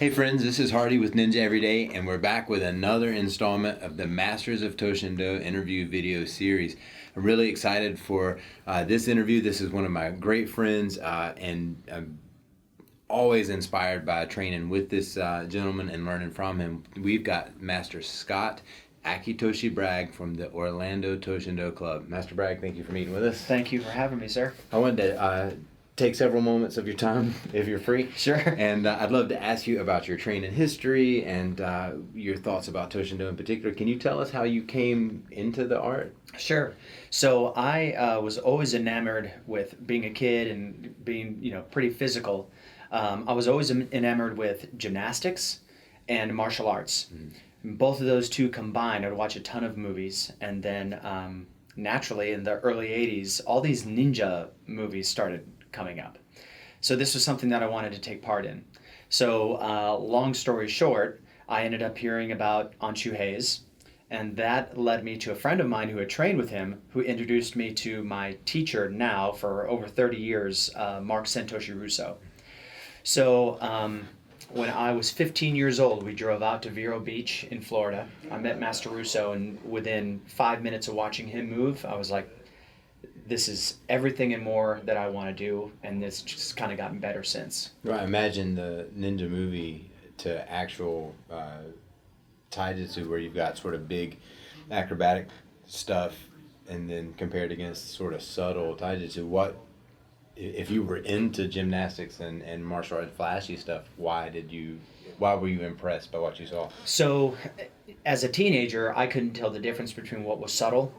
Hey friends, this is Hardy with Ninja Everyday, and we're back with another installment of the Masters of ToShin Do interview video series. I'm really excited for this interview. This is one of my great friends, and I'm always inspired by training with this gentleman and learning from him. We've got Master Scott Akitoshi Bragg from the Orlando ToShin Do Club. Master Bragg, thank you for meeting with us. Thank you for having me, sir. I wanted to take several moments of your time, if you're free. Sure. And I'd love to ask you about your training history and your thoughts about ToShin Do in particular. Can you tell us how you came into the art? Sure. So I was always enamored with being a kid and being, pretty physical. I was always enamored with gymnastics and martial arts. Mm-hmm. Both of those two combined, I'd watch a ton of movies. And then naturally, in the early 80s, all these ninja movies started coming up. So this was something that I wanted to take part in. So long story short, I ended up hearing about An-Shu, and that led me to a friend of mine who had trained with him, who introduced me to my teacher now for over 30 years, Mark Santoshi Russo. So when I was 15 years old, we drove out to Vero Beach in Florida. I met Master Russo, and within 5 minutes of watching him move, I was like, this is everything and more that I want to do, and it's just kind of gotten better since. Right, imagine the ninja movie to actual taijutsu, where you've got sort of big acrobatic stuff, and then compared against sort of subtle taijutsu. What, if you were into gymnastics and martial arts, flashy stuff, why were you impressed by what you saw? So, as a teenager, I couldn't tell the difference between what was subtle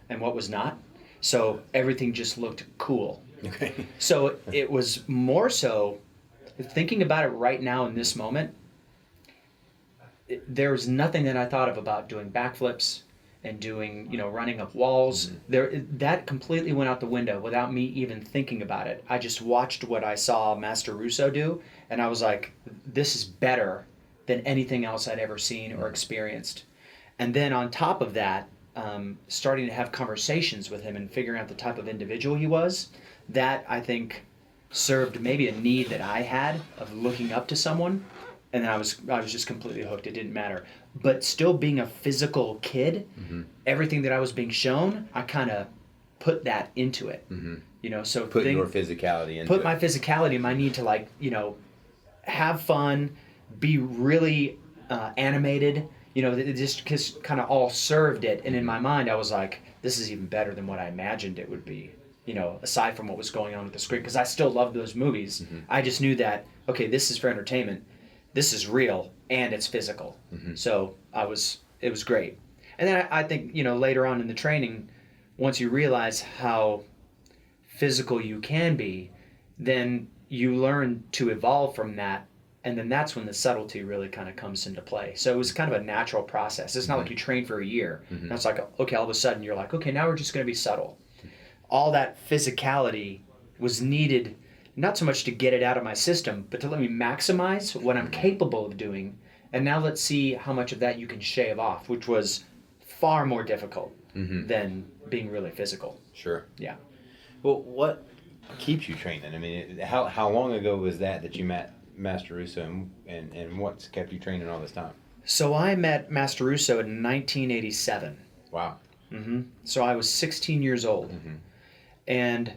and what was not. So everything just looked cool. Okay. So it was more so, thinking about it right now in this moment, there was nothing that I thought of about doing backflips and doing, running up walls. That completely went out the window without me even thinking about it. I just watched what I saw Master Russo do, and I was like, this is better than anything else I'd ever seen or experienced. And then on top of that, starting to have conversations with him and figuring out the type of individual he was, that I think served maybe a need that I had of looking up to someone, and then I was just completely hooked. It didn't matter. But still being a physical kid, everything that I was being shown, I kind of put that into it. So put your physicality into put my physicality, my need to have fun, be really animated. It just kind of all served it. And in my mind, I was like, this is even better than what I imagined it would be, aside from what was going on with the screen. Because I still loved those movies. I just knew that, okay, this is for entertainment. This is real, and it's physical. So it was great. And then I think, later on in the training, once you realize how physical you can be, then you learn to evolve from that. And then that's when the subtlety really kind of comes into play. So it was kind of a natural process. It's not like you train for a year. And it's like, okay, all of a sudden you're like, okay, now we're just going to be subtle. All that physicality was needed, not so much to get it out of my system, but to let me maximize what I'm capable of doing. And now let's see how much of that you can shave off, which was far more difficult than being really physical. Sure. Yeah. Well, what keeps you training? I mean, how long ago was that you met Master Russo, and what's kept you training all this time? So I met Master Russo in 1987. Wow. So I was 16 years old. And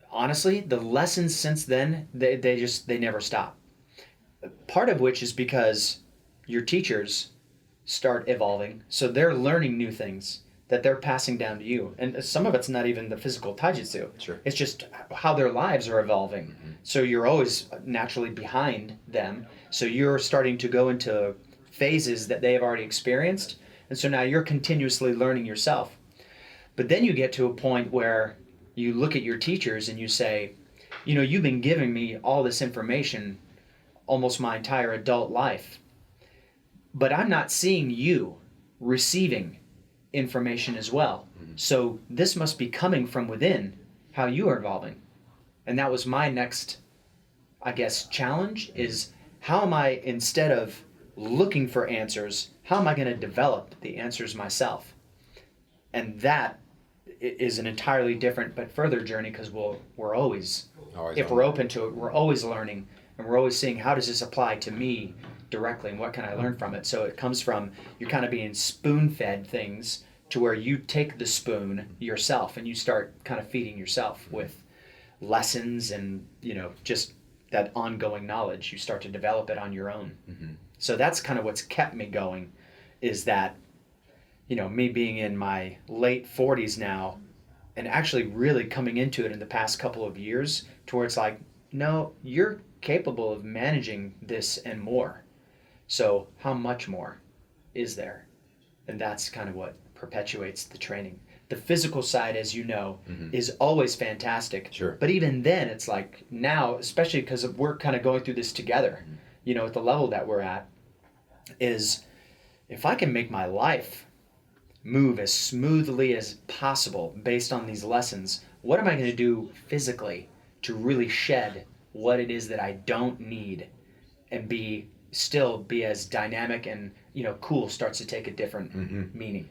honestly, the lessons since then, they never stop. Part of which is because your teachers start evolving, so they're learning new things that they're passing down to you. And some of it's not even the physical taijutsu. Sure. It's just how their lives are evolving. So you're always naturally behind them. So you're starting to go into phases that they have already experienced. And so now you're continuously learning yourself. But then you get to a point where you look at your teachers and you say, you've been giving me all this information almost my entire adult life, but I'm not seeing you receiving information as well. So this must be coming from within, how you are evolving. And that was my next, challenge is, how am I, instead of looking for answers, how am I going to develop the answers myself? And that is an entirely different but further journey, because we're always if we're open to it, we're always learning and we're always seeing, how does this apply to me directly, and what can I learn from it? So it comes from, you're kind of being spoon-fed things to where you take the spoon yourself and you start kind of feeding yourself with lessons and, just that ongoing knowledge. You start to develop it on your own. So that's kind of what's kept me going, is that, me being in my late 40s now, and actually really coming into it in the past couple of years, to where it's like, no, you're capable of managing this and more. So how much more is there? And that's kind of what perpetuates the training. The physical side, as you know, is always fantastic. Sure. But even then, it's like now, especially because we're kind of going through this together, at the level that we're at, is if I can make my life move as smoothly as possible based on these lessons, what am I going to do physically to really shed what it is that I don't need, and still be as dynamic and cool starts to take a different meaning.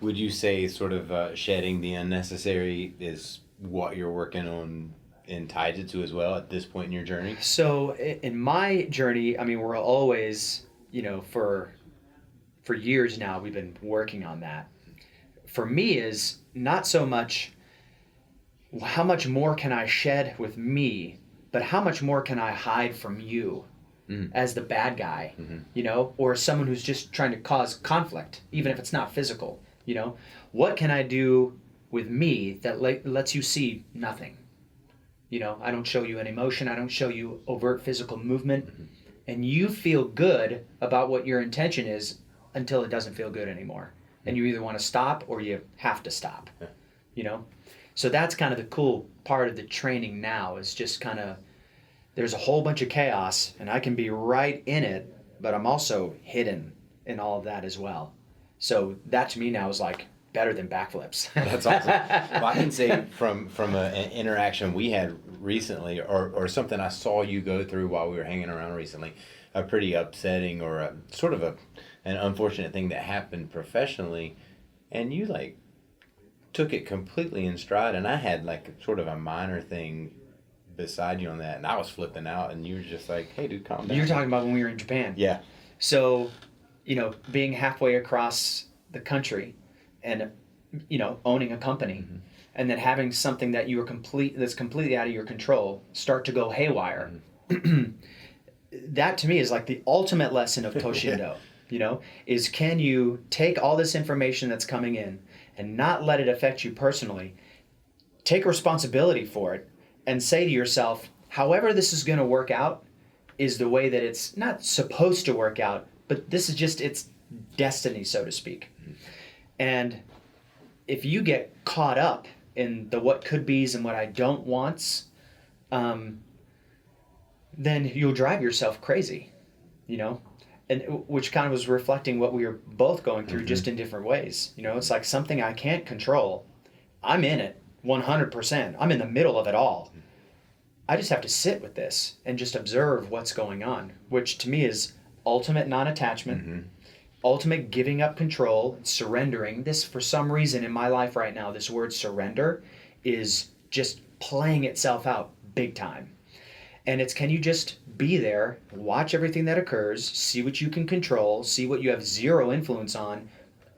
Would you say sort of shedding the unnecessary is what you're working on and tied it to as well at this point in your journey? So in my journey, we're always, for years now, we've been working on that. For me, is not so much how much more can I shed with me, but how much more can I hide from you as the bad guy, or someone who's just trying to cause conflict, even if it's not physical. What can I do with me that lets you see nothing? I don't show you an emotion, I don't show you overt physical movement, and you feel good about what your intention is until it doesn't feel good anymore. And you either want to stop or you have to stop. So that's kind of the cool part of the training now, is just kind of, there's a whole bunch of chaos and I can be right in it, but I'm also hidden in all of that as well. So that to me now is like better than backflips. That's awesome. Well, I can say from an interaction we had recently, or something I saw you go through while we were hanging around recently, a pretty upsetting or a sort of an unfortunate thing that happened professionally, and you like took it completely in stride, and I had like sort of a minor thing beside you on that, and I was flipping out, and you were just like, hey dude, calm down. You're talking about when we were in Japan. Yeah. So, being halfway across the country and, owning a company, and then having something that that's completely out of your control start to go haywire. That to me is like the ultimate lesson of ToShin Do, is can you take all this information that's coming in and not let it affect you personally, take responsibility for it, and say to yourself, however this is going to work out is the way that it's not supposed to work out, but this is just its destiny, so to speak. And if you get caught up in the what could be's and what I don't wants, then you'll drive yourself crazy, and which kind of was reflecting what we were both going through, just in different ways. It's like something I can't control. I'm in it 100%. I'm in the middle of it all. I just have to sit with this and just observe what's going on, which to me is ultimate non-attachment, ultimate giving up control, surrendering. This, for some reason in my life right now, this word surrender is just playing itself out big time. And it's, can you just be there, watch everything that occurs, see what you can control, see what you have zero influence on,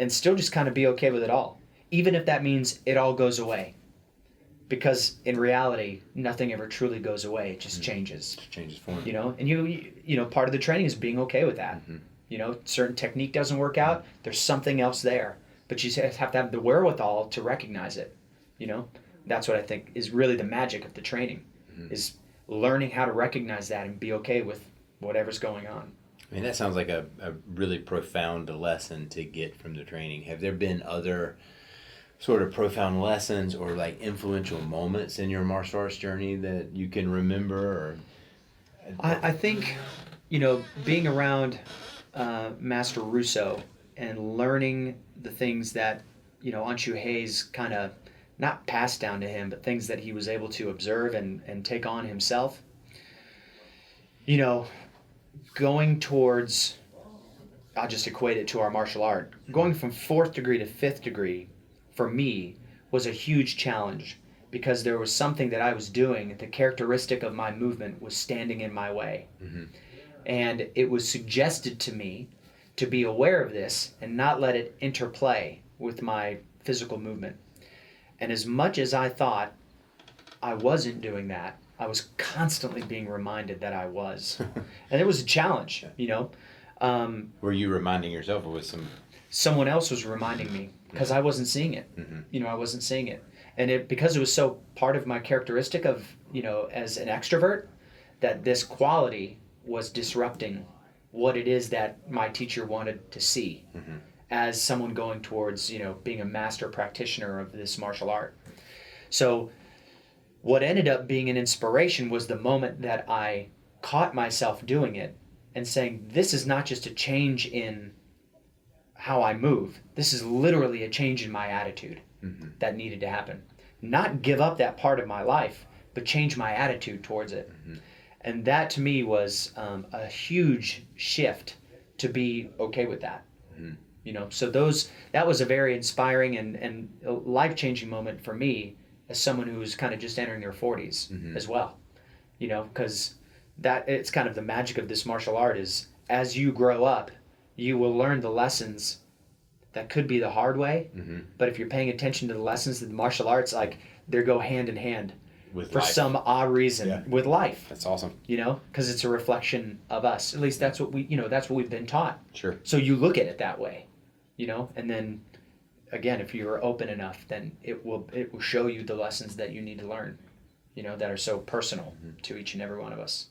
and still just kind of be okay with it all, even if that means it all goes away. Because in reality, nothing ever truly goes away. It just changes. It changes form. And you part of the training is being okay with that. Certain technique doesn't work out. There's something else there, but you have to have the wherewithal to recognize it. That's what I think is really the magic of the training, is learning how to recognize that and be okay with whatever's going on. That sounds like a really profound lesson to get from the training. Have there been other sort of profound lessons or like influential moments in your martial arts journey that you can remember? Or I think, being around Master Russo and learning the things that, An-Shu Hayes kind of not passed down to him, but things that he was able to observe and take on himself. Going towards, I'll just equate it to our martial art, going from 4th degree to 5th degree, for me, was a huge challenge, because there was something that I was doing, the characteristic of my movement was standing in my way. And it was suggested to me to be aware of this and not let it interplay with my physical movement. And as much as I thought I wasn't doing that, I was constantly being reminded that I was. And it was a challenge, you know. Were you reminding yourself, or was someone else was reminding me, because I wasn't seeing it. You know, I wasn't seeing it. And because it was so part of my characteristic of, you know, as an extrovert, that this quality was disrupting what it is that my teacher wanted to see as someone going towards, you know, being a master practitioner of this martial art. So what ended up being an inspiration was the moment that I caught myself doing it and saying, this is not just a change in how I move. This is literally a change in my attitude that needed to happen. Not give up that part of my life, but change my attitude towards it. And that to me was a huge shift to be okay with that. You know, so that was a very inspiring and life-changing moment for me as someone who was kind of just entering their 40s as well. You know, because it's kind of the magic of this martial art is as you grow up, you will learn the lessons that could be the hard way, but if you're paying attention to the lessons of the martial arts, like they go hand in hand with for life. some odd reason with life. That's awesome. You know, because it's a reflection of us. At least that's what that's what we've been taught. Sure. So you look at it that way, you know, and then again, if you're open enough, then it will show you the lessons that you need to learn, you know, that are so personal to each and every one of us.